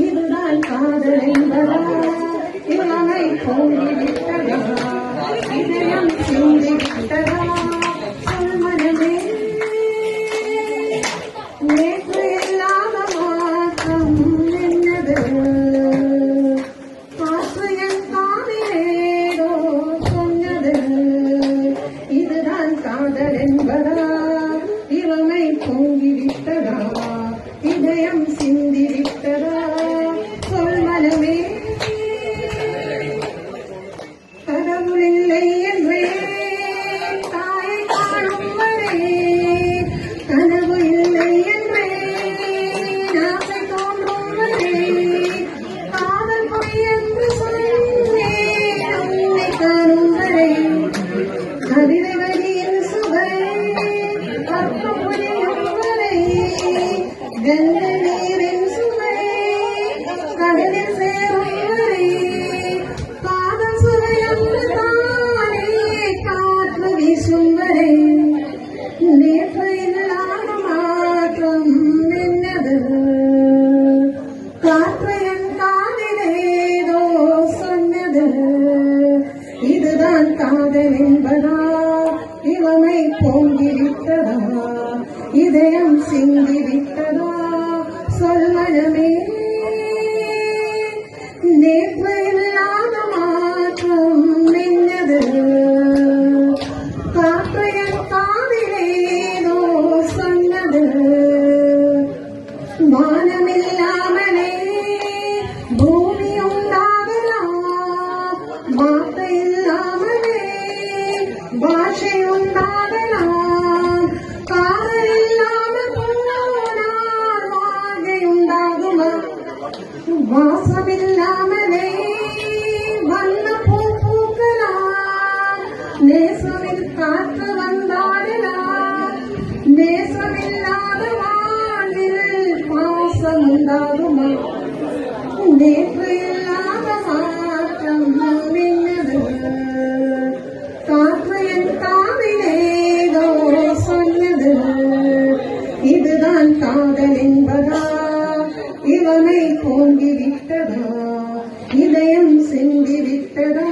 இதுதான் காதல் என்பதா இவனை போய்விட்டதா இதயம் சிந்திவிட்டதா சொல்மனமே நேற்று இல்லாத மாற்றம் என்னது காற்று என் காதிலேதோ சொன்னது இதுதான் காதல் என்பதா இவனை போய்விட்டதா இதயம் சிந்திவிட்டதா சொல்மனமே கடவுளில்லை என்றே தாயை காணும் வரை கனவு இல்லை என்றே ஆசை தோன்றும் வரை காதல் பொய் என்று சொல்லே உன்னை காணும் வரை கவிதை வழியில் சுவை அர்த்தம் புரியும் வரை கங்கை நீரின் சுவை கடலில் சேரும் வரை காதல் சுவையன்று தானே காற்று வீசும் வரை நேற்று இல்லாத மாற்றம் என்னது காற்று என் காதிலேதோ சொன்னது இதுதான் காதல் என்பதா இவனை பொங்கிவிட்டதா இதயம் சிந்திவிட்டதா சொல்மனமே நேற்று இல்லாத மாற்றம் என்னது காற்று என் காதிலேதோ சொன்னது வானமில்லாமலே பூமி உண்டாகலாம் வார்த்தை இல்லாமலே பாஷை உண்டாகலாம் காதல் இல்லாமல் போனால் வாழ்க்கை உண்டாகுமா வாசமில்லாமலே வண்ண பூ பூக்கலாம் நேசமில் காற்று வந்தாடலாம் நேசமில்லாத வாழ்வில் பாசம் உண்டாகுமா நேற்று இல்லாத மாற்றம் என்னது காற்று என் காதிலேதோ சொன்னது இதுதான் காதல் என்பதா இவனை போங்கிவிட்டதா இதயம் சிந்திவிட்டதா